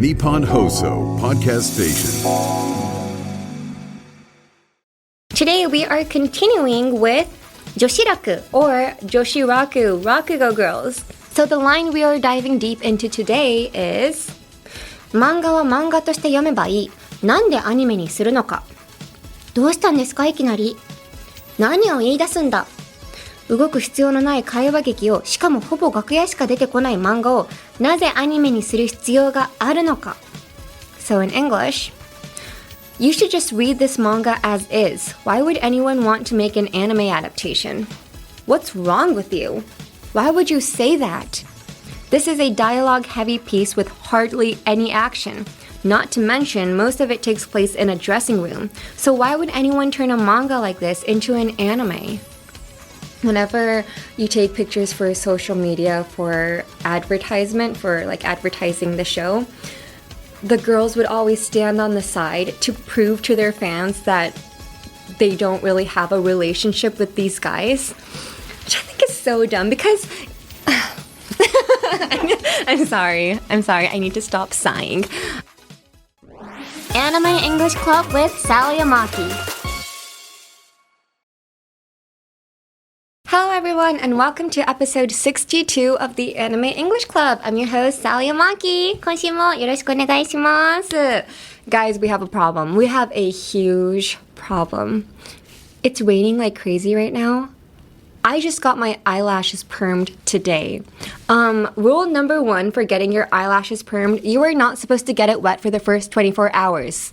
Nippon Hoso Podcast Station. Today we are continuing with Joshiraku or Joshiraku Rakugo Girls. So the line we are diving deep into today is 漫画は漫画として読めばいい。なんでアニメにするのか。どうしたんですかいきなり。何を言い出すんだ。動く必要のない会話劇を、しかもほぼ楽屋しか出てこない漫画をなぜアニメにする必要があるのか。So in English, you should just read this manga as is. Why would anyone want to make an anime adaptation? What's wrong with you? Why would you say that? This is a dialogue-heavy piece with hardly any action. Not to mention, most of it takes place in a dressing room. So why would anyone turn a manga like this into an anime? Whenever you take pictures for social media for advertisement, for like advertising the show, the girls would always stand on the side to prove to their fans that they don't really have a relationship with these guys, which I think is so dumb because I'm sorry, I need to stop sighing. Anime English Club with Sally Amaki. Hello everyone and welcome to episode 62 of the Anime English Club. I'm your host, Sally Amaki. 今週もよろしくお願いします。Guys, we have a problem. We have a huge problem. It's raining like crazy right now. I just got my eyelashes permed today. Rule number 1 for getting your eyelashes permed, you are not supposed to get it wet for the first 24 hours.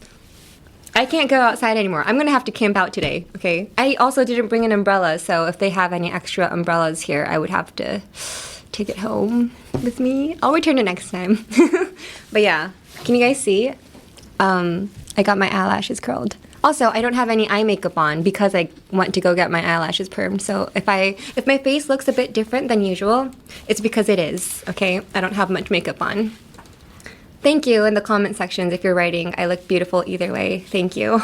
I can't go outside anymore. I'm gonna have to camp out today, okay? I also didn't bring an umbrella, so if they have any extra umbrellas here, I would have to take it home with me. I'll return it next time. But yeah, can you guys see? I got my eyelashes curled. Also, I don't have any eye makeup on because I went to go get my eyelashes permed. So if my face looks a bit different than usual, it's because it is, okay? I don't have much makeup on. Thank you in the comment sections if you're writing. I look beautiful either way. Thank you.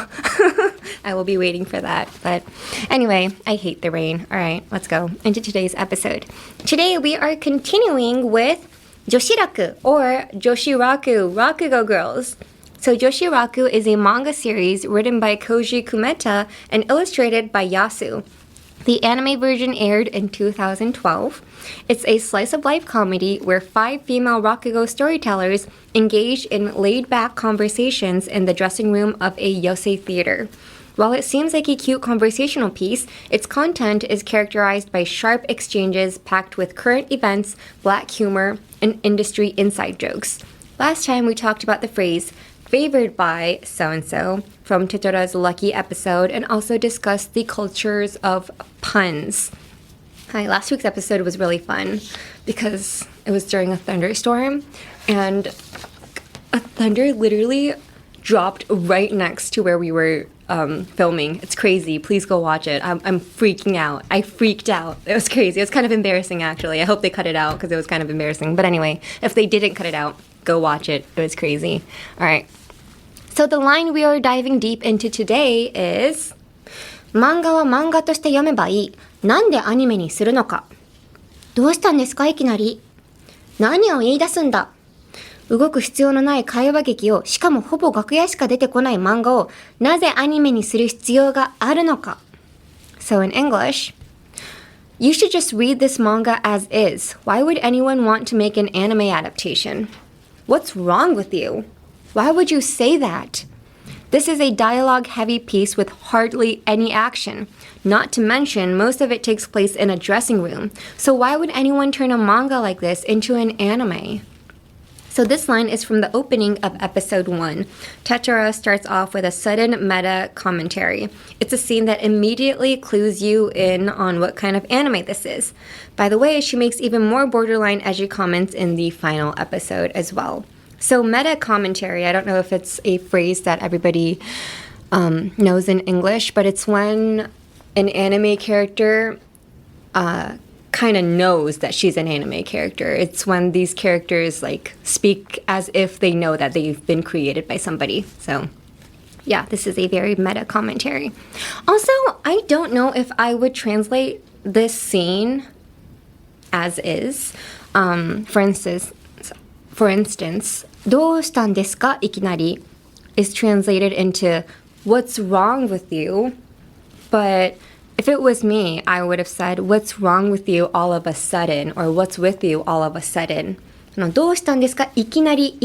I will be waiting for that. But anyway, I hate the rain. All right, let's go into today's episode. Today we are continuing with Joshiraku or Joshiraku Rakugo Girls. So Joshiraku is a manga series written by Koji Kumeta and illustrated by Yasu. The anime version aired in 2012. It's a slice-of-life comedy where 5 female Rakugo storytellers engage in laid-back conversations in the dressing room of a yosei theater. While it seems like a cute conversational piece, its content is characterized by sharp exchanges packed with current events, black humor, and industry inside jokes. Last time we talked about the phrase favored by so-and-so from Totora's Lucky episode and also discussed the cultures of puns. Hi, last week's episode was really fun because it was during a thunderstorm and a thunder literally dropped right next to where we were filming. It's crazy. Please go watch it. I'm freaking out. I freaked out. It was crazy. It was kind of embarrassing actually. I hope they cut it out because it was kind of embarrassing. But anyway, if they didn't cut it out, go watch it. It was crazy. All right. So the line we are diving deep into today is 漫画は漫画として読めばいい。なんでアニメにするのか。どうしたんですかいきなり。何を言い出すんだ。動く必要のない会話劇を、しかもほぼ楽屋しか出てこない漫画をなぜアニメにする必要があるのか。So in English, you should just read this manga as is. Why would anyone want to make an anime adaptation? What's wrong with you? Why would you say that? This is a dialogue-heavy piece with hardly any action. Not to mention, most of it takes place in a dressing room. So why would anyone turn a manga like this into an anime? So this line is from the opening of episode 1. Tetora starts off with a sudden meta commentary. It's a scene that immediately clues you in on what kind of anime this is. By the way, she makes even more borderline edgy comments in the final episode as well. So meta commentary, I don't know if it's a phrase that everybody knows in English, but it's when an anime character kind of knows that she's an anime character. It's when these characters like speak as if they know that they've been created by somebody. So yeah, this is a very meta commentary. Also, I don't know if I would translate this scene as is. For For instance, どうしたんですかいきなり is translated into what's wrong with you? But if it was me, I would have said what's wrong with you all of a sudden or what's with you all of a sudden. どうしたんですかいきなり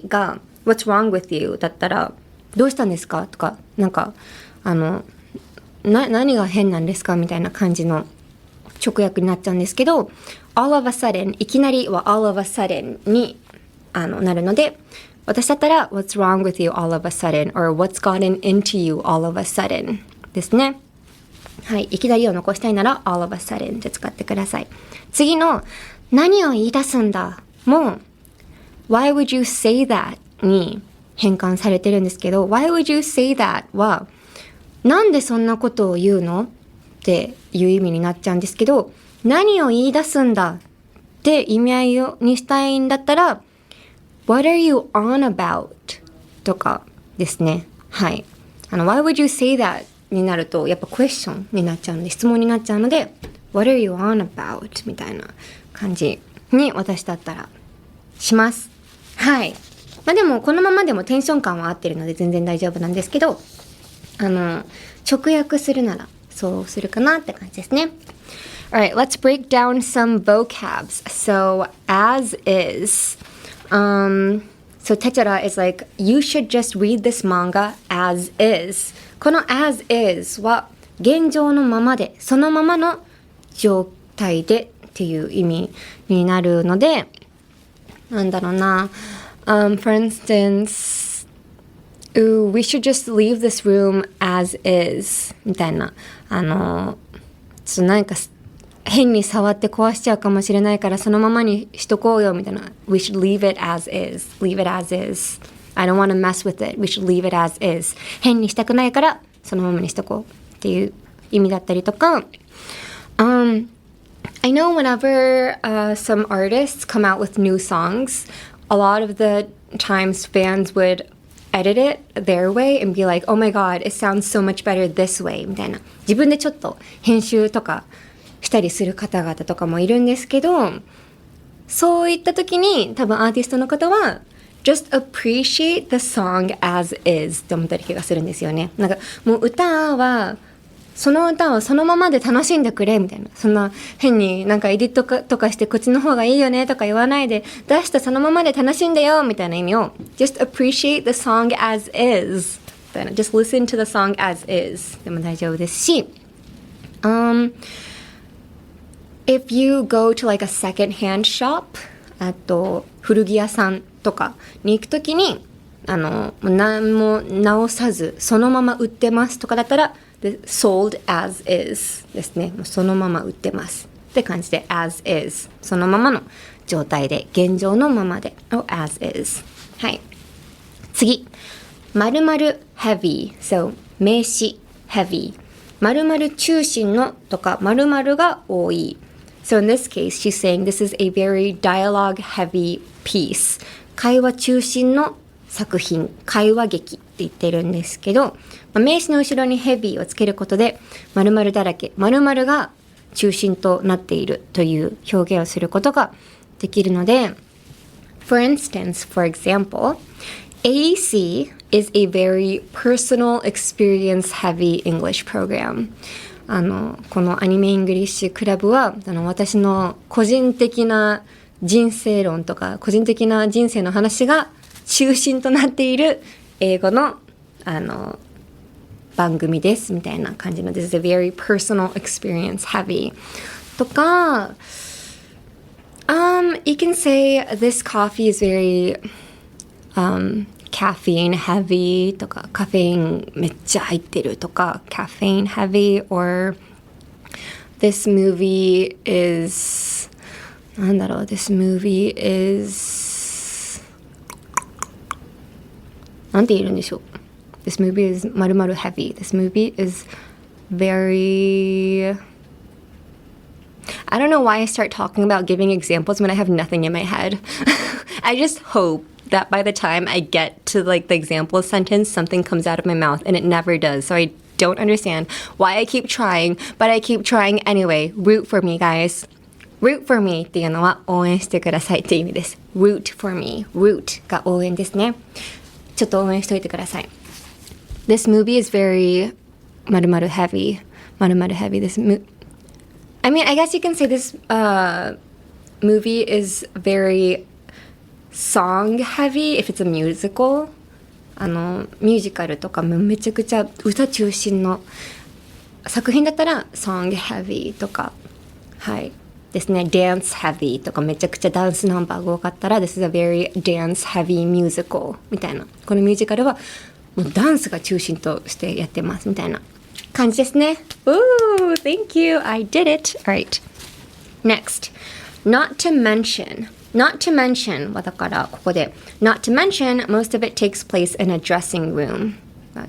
が what's wrong with you だったらどうしたんですかとかなんか何が変なんですかみたいな感じの直訳になっちゃうんですけど all of a sudden いきなりは all of a sudden になるので私だったら what's wrong with you all of a sudden or what's gotten into you all of a sudden ですね。はい、いきなりを残したいなら all of a sudden で使ってください。次の何を言い出すんだも why would you say that に変換されてるんですけど why would you say that はなんでそんなことを言うのっていう意味になっちゃうんですけど何を言い出すんだって意味合いにしたいんだったら What are you on about? とかですね。はい。Why would you say that? になるとやっぱクエスチョンになっちゃうので質問になっちゃうので What are you on about? みたいな感じに私だったらします。はい。まあでもこのままでもテンション感は合ってるので全然大丈夫なんですけど直訳するならそうするかなって感じですね。Alright, let's break down some vocabs. So, as is. So, Tetara is like, you should just read this manga as is. この as is は現状のままで、そのままの状態でっていう意味になるので、なんだろうな。For instance, Ooh, we should just leave this room as is. みたいな。ちょっとなんか変に触って壊しちゃうかもしれないからそのままにしとこうよみたいな。We should leave it as is. Leave it as is. I don't want to mess with it. We should leave it as is. 変にしたくないからそのままにしとこうっていう意味だったりとか。I know whenever some artists come out with new songs, a lot of the times fans would edit it their way and be like, oh my god, it sounds so much better this way みたいな自分でちょっと編集とかしたりする方々とかもいるんですけどそういった時に多分アーティストの方は just appreciate the song as is って思ったり気がするんですよね。なんかもう歌はその歌をそのままで楽しんでくれみたいなそんな変になんかエディットとかしてこっちの方がいいよねとか言わないで出したそのままで楽しんでよみたいな意味を just appreciate the song as is みたいな just listen to the song as is でも大丈夫ですしif you go to like a second hand shop あと古着屋さんとかに行くときに何も直さずそのまま売ってますとかだったらsold as is ですね。もうそのまま売ってますって感じで as is そのままの状態で現状のままで as is はい次〇〇 heavy so 名詞 heavy 〇〇中心のとか〇〇が多い so in this case she's saying this is a very dialogue heavy piece 会話中心の作品会話劇って言ってるんですけど名詞の後ろにヘビーをつけることで〇〇だらけ〇〇が中心となっているという表現をすることができるので For instance, for example, AEC is a very personal experience heavy English program このアニメイングリッシュクラブは私の個人的な人生論とか個人的な人生の話が中心となっている英語の番組ですみたいな感じの This is a very personal experience heavy とかyou can say this coffee is very caffeine heavy とかカフェインめっちゃ入ってるとか caffeine heavy or this movie is なんだろう this movie is なんて言えるんでしょうThis movie is 〇〇 heavy. This movie is very... I don't know why I start talking about giving examples when I have nothing in my head. I just hope that by the time I get to like the example sentence, something comes out of my mouth and it never does. So I don't understand why I keep trying, but I keep trying anyway. Root for me, guys. root for me っていうのは応援してくださいっていう意味です。root for me. root が応援ですね。ちょっと応援しといてください。This movie is very 〇〇 heavy. 〇〇 heavy. I mean, I guess you can say this movie is very song heavy if it's a musical. ミュージカルとかもめちゃくちゃ歌中心の作品だったら song heavy とか、はいですね。dance heavy とかめちゃくちゃダンスナンバーが多かったら This is a very dance heavy musical みたいな。このミュージカルはもうダンスが中心としてやってますみたいな感じですね。Ooh, thank you. I did it. Alright. Next. Not to mention. Not to mention はだからここで Not to mention, most of it takes place in a dressing room.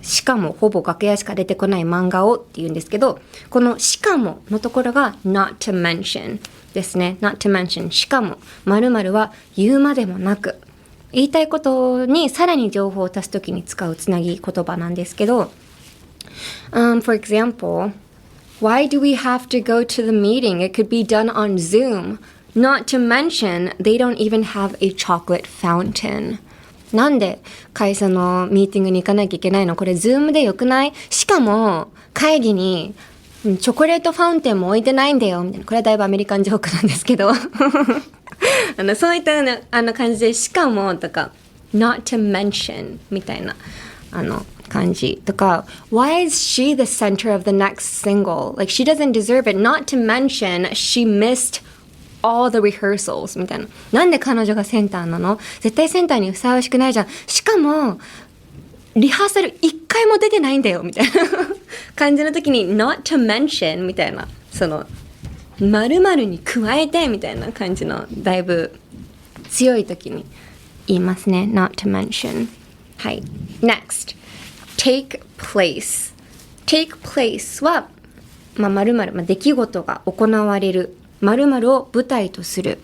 しかもほぼ楽屋しか出てこない漫画をって言うんですけど、このしかものところが not to mention ですね。not to mention しかも〇〇は言うまでもなく、言いたいことにさらに情報を足すときに使うつなぎ言葉なんですけど、for example, why do we have to go to the meeting? It could be done on Zoom. Not to mention, they don't even have a chocolate fountain. なんで会社のミーティングに行かなきゃいけないの？これ Zoom でよくない？しかも会議にチョコレートファウンテンも置いてないんだよみたいな。これはだいぶアメリカンジョークなんですけどそういった感じでしかもとか not to mention みたいな感じとか Why is she the center of the next single? Like she doesn't deserve it. Not to mention she missed all the rehearsals みたいな。なんで彼女がセンターなの？絶対センターにふさわしくないじゃん。しかもリハーサル一回も出てないんだよみたいな感じの時に not to mention みたいな、その〇〇に加えてみたいな感じのだいぶ強い時に言いますね。 not to mention。 はい。 Next, take place。 take place は〇〇、出来事が行われる〇〇を舞台とする。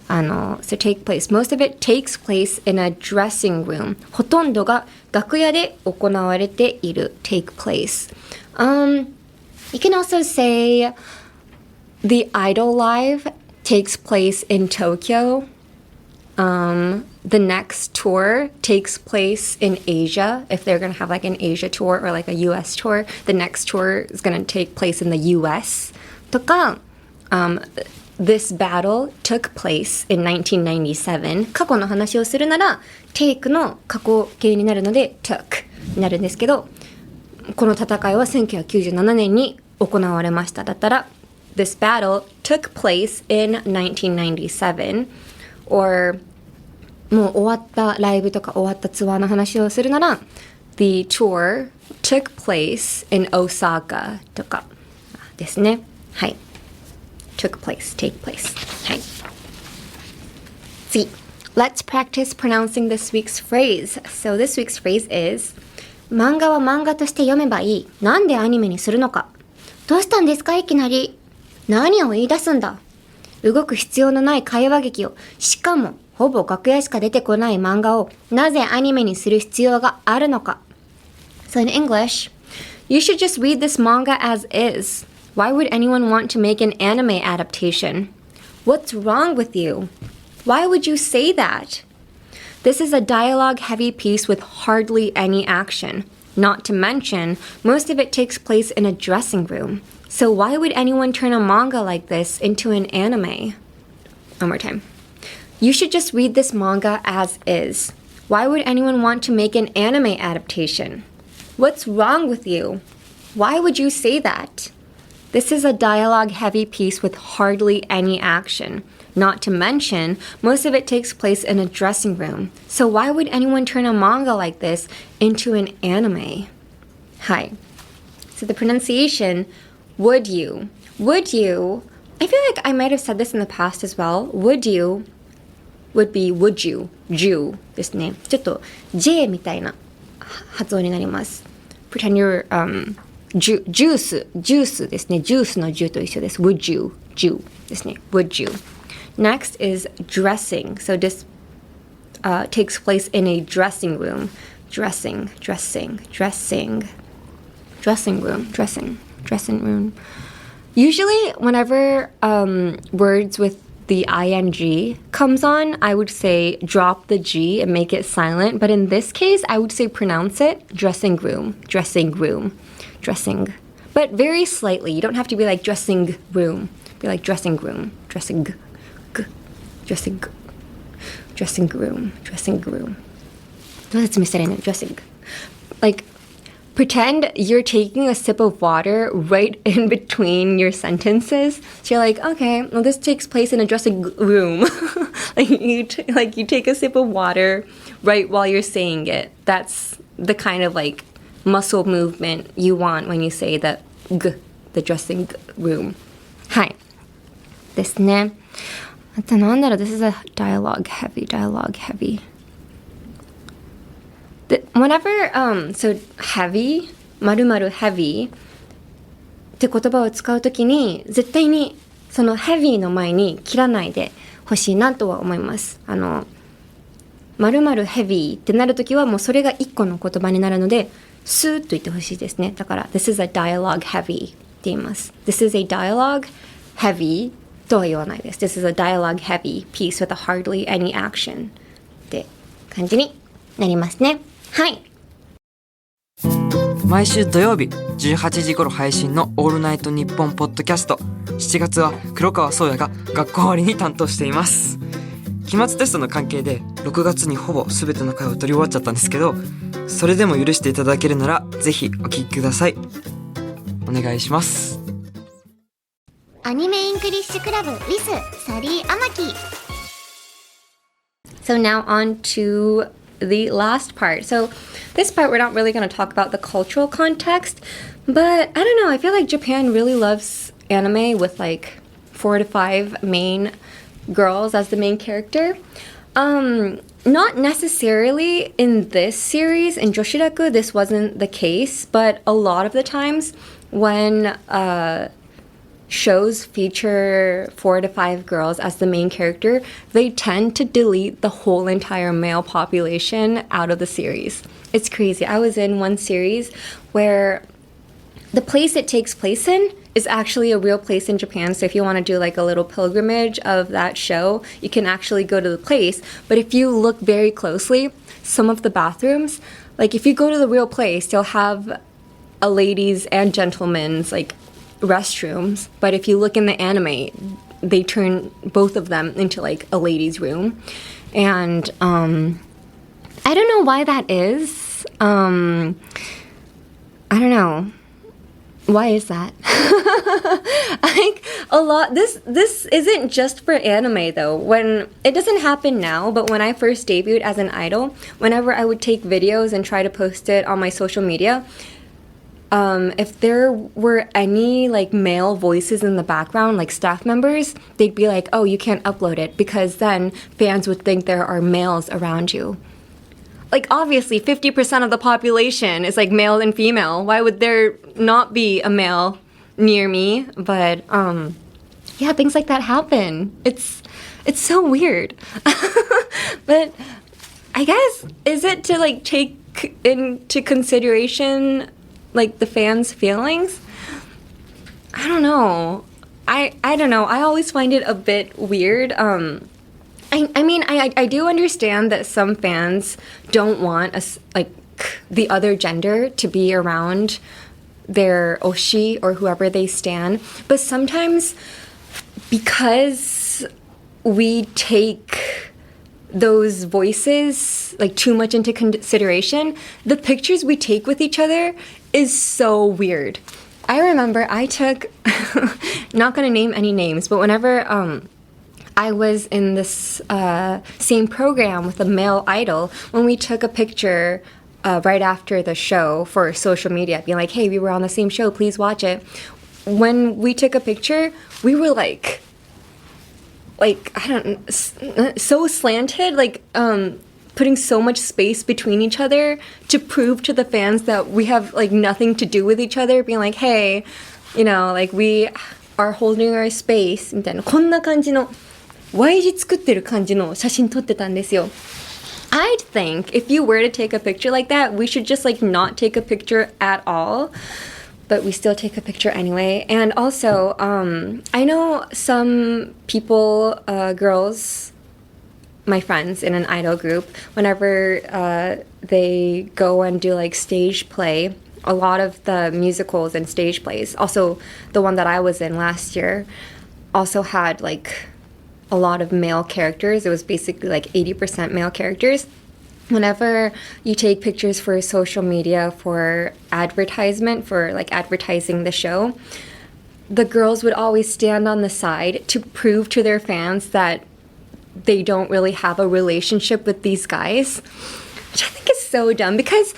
so take place. Most of it takes place in a dressing room. ほとんどが楽屋で行われている。take place. You can also say the Idol Live takes place in Tokyo. The next tour takes place in Asia. If they're going to have like an Asia tour or like a US tour, the next tour is going to take place in the US. とか、This battle took place in 1997. 過去の話をするなら take の過去形になるので took になるんですけど、この戦いは1997年に行われましただったら This battle took place in 1997. Or もう終わったライブとか終わったツアーの話をするなら The tour took place in Osaka とかですね。はい。took place, take place. はい。次。Let's practice pronouncing this week's phrase. So this week's phrase is 漫画は漫画として読めばいい。なんでアニメにするのか。どうしたんですかいきなり。何を言い出すんだ。動く必要のない会話劇を。しかもほぼ楽屋しか出てこない漫画をなぜアニメにする必要があるのか。So in English, you should just read this manga as is.Why would anyone want to make an anime adaptation? What's wrong with you? Why would you say that? This is a dialogue-heavy piece with hardly any action. Not to mention, most of it takes place in a dressing room. So why would anyone turn a manga like this into an anime? One more time. You should just read this manga as is. Why would anyone want to make an anime adaptation? What's wrong with you? Why would you say that?This is a dialogue-heavy piece with hardly any action. Not to mention, most of it takes place in a dressing room. So why would anyone turn a manga like this into an anime? Hi. So the pronunciation, would you? Would you? I feel like I might have said this in the past as well. Would you would be would you, Jew ですね。ちょっと J みたいな発音になります。Pretend you're,ジュースですね。ジュースのジュと一緒です。Would you, Jew ですね。Would you. Next is dressing. So this takes place in a dressing room. Dressing room. Usually, whenever words with the ing comes on, I would say drop the G and make it silent. But in this case, I would say pronounce it dressing room, dressing room, dressing. But very slightly. You don't have to be like dressing room. Be like dressing room, dressing g, dressing g, dressing room, dressing room. どう説明したらいいの? Dressing. Like, pretend you're taking a sip of water right in between your sentences. So you're like, okay, well, this takes place in a dressing room. you take a sip of water right while you're saying it. That's the kind of like muscle movement you want when you say the g, the dressing room. はい。ですね。あとなんだろう, this is a dialogue heavy. Whenever, so heavy, 〇〇 heavy って言葉を使うときに絶対にその heavy の前に切らないでほしいなとは思います。〇〇 heavy ってなるときはもうそれが一個の言葉になるのでスーッと言ってほしいですね。だから this is a dialogue heavy って言います。This is a dialogue heavy とは言わないです。This is a dialogue heavy piece with hardly any action って感じになりますね。はい。毎週土曜日18時頃配信のオールナイトニッポンポッドキャスト。7月は黒川宗也が学校終わりに担当しています。期末テストの関係で6月にほぼ全ての回を取り終わっちゃったんですけど、それでも許していただけるならぜひお聞きください。お願いします。アニメイングリッシュクラブ with サリーアマキ。 So now on to the last part. So this part we're not really going to talk about the cultural context, but I don't know, I feel like Japan really loves anime with like 4 to 5 main girls as the main character. Not necessarily in this series. In Joshiraku this wasn't the case, but a lot of the times when shows feature 4 to 5 girls as the main character, they tend to delete the whole entire male population out of the series. It's crazy. I was in one series where the place it takes place in is actually a real place in Japan. So if you want to do like a little pilgrimage of that show, you can actually go to the place. But if you look very closely, some of the bathrooms, like if you go to the real place, you'll have a ladies' and gentlemen's like restrooms, but if you look in the anime, they turn both of them into like a ladies' room. And I don't know why that is. I don't know. Why is that? Like a lot, this isn't just for anime though. When it doesn't happen now, but when I first debuted as an idol, whenever I would take videos and try to post it on my social media, if there were any like male voices in the background, like staff members, they'd be like, oh, you can't upload it because then fans would think there are males around you. Like obviously 50% of the population is like male and female. Why would there not be a male near me? But yeah, things like that happen. It's so weird. But I guess, is it to like take into consideration like the fans' feelings? I don't know. I don't know. I always find it a bit weird. I mean, I do understand that some fans don't want like the other gender to be around their oshi or whoever they stan, but sometimes because we take those voices like too much into consideration, the pictures we take with each other is so weird. I remember I took not gonna name any names, but whenever I was in this same program with a male idol, when we took a picture right after the show for social media, being like, hey, we were on the same show, please watch it. When we took a picture, we were like I don't know, so slanted, like putting so much space between each other to prove to the fans that we have like nothing to do with each other, being like, hey, you know, like we are holding our space みたいな、こんな感じの Y 字作ってる感じの写真撮ってたんですよ。I'd think if you were to take a picture like that, we should just like not take a picture at all. but we still take a picture anyway. And also, I know some people, girls, my friends in an idol group, whenever they go and do like stage play, a lot of the musicals and stage plays, also the one that I was in last year, also had like a lot of male characters. It was basically like 80% male characters. Whenever you take pictures for social media for advertisement, for like advertising the show, the girls would always stand on the side to prove to their fans that they don't really have a relationship with these guys, which I think is so dumb because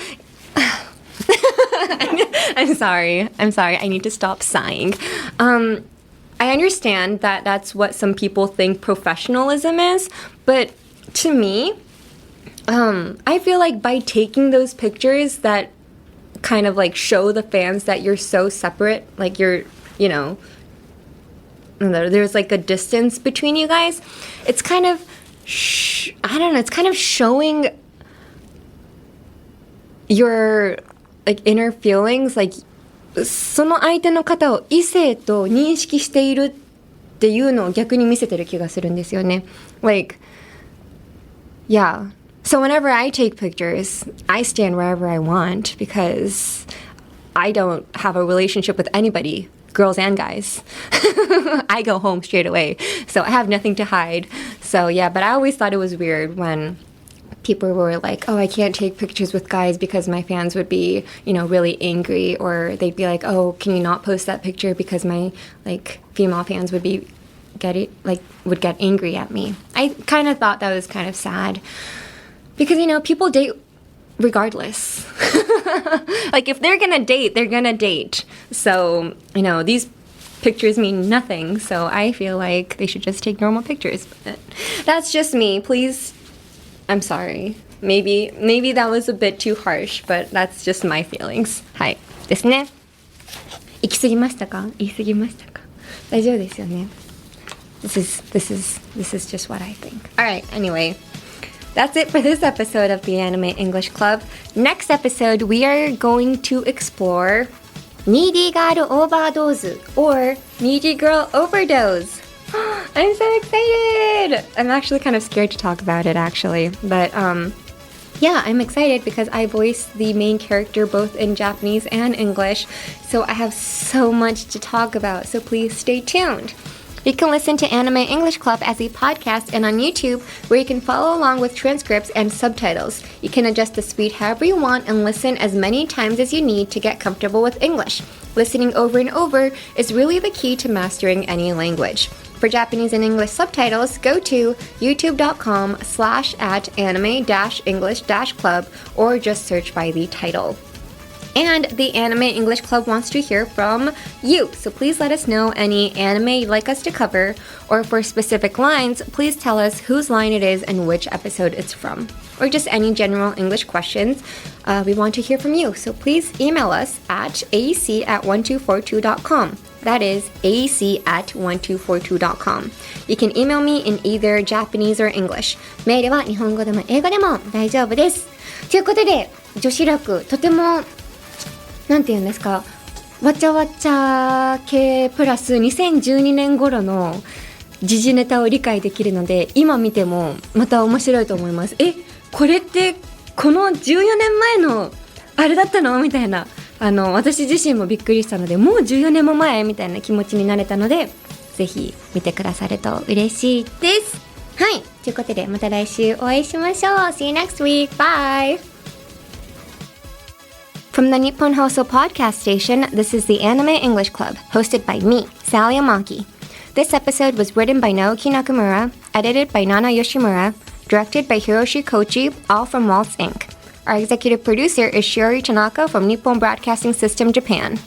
I'm sorry, I need to stop sighing. I understand that that's what some people think professionalism is, but to me, I feel like by taking those pictures that kind of like show the fans that you're so separate, like you're, you know, there's like a distance between you guys, it's kind of, I don't know, it's kind of showing your like inner feelings, like その相手の方を異性と認識しているっていうのを逆に見せてる気がするんですよね。Like, yeah. So whenever I take pictures, I stand wherever I want because I don't have a relationship with anybody, girls and guys. I go home straight away, so I have nothing to hide. So yeah, but I always thought it was weird when people were like, oh, I can't take pictures with guys because my fans would be, you know, really angry, or they'd be like, oh, can you not post that picture because my like female fans would be would get angry at me. I kind of thought that was kind of sad. Because, you know, people date regardless. Like, if they're gonna date, they're gonna date. So, you know, these pictures mean nothing. So I feel like they should just take normal pictures. But that's just me. Please, I'm sorry. Maybe that was a bit too harsh, but that's just my feelings. はい。ですね。行き過ぎましたか？言い過ぎましたか？大丈夫ですよね。This is just what I think. Alright, anyway.That's it for this episode of the Anime English Club. Next episode, we are going to explore Needy Girl Overdose or Needy Girl Overdose. I'm so excited! I'm actually kind of scared to talk about it, actually. But, yeah, I'm excited because I voice the main character both in Japanese and English. So I have so much to talk about, so please stay tuned.You can listen to Anime English Club as a podcast and on YouTube, where you can follow along with transcripts and subtitles. You can adjust the speed however you want and listen as many times as you need to get comfortable with English. Listening over and over is really the key to mastering any language. For Japanese and English subtitles, go to youtube.com/anime-english-club or just search by the title.And the Anime English Club wants to hear from you. So please let us know any anime you'd like us to cover, or for specific lines, please tell us whose line it is and which episode it's from. Or just any general English questions. We want to hear from you. So please email us at ac@1242.com. That is ac@1242.com. You can email me in either Japanese or English. メールは日本語でも英語でも大丈夫です。ということで、女子力、とてもなんて言うんですか、わちゃわちゃ系プラス2012年頃の時事ネタを理解できるので、今見てもまた面白いと思います。これってこの14年前のあれだったのみたいな、私自身もびっくりしたので、もう14年も前みたいな気持ちになれたので、ぜひ見てくださると嬉しいです。はい、ということでまた来週お会いしましょう。See you next week. Bye!From the Nippon Hoso podcast station, this is the Anime English Club, hosted by me, Sally Amaki. This episode was written by Naoki Nakamura, edited by Nana Yoshimura, directed by Hiroshi Kochi, all from Waltz Inc. Our executive producer is Shiori Tanaka from Nippon Broadcasting System, Japan.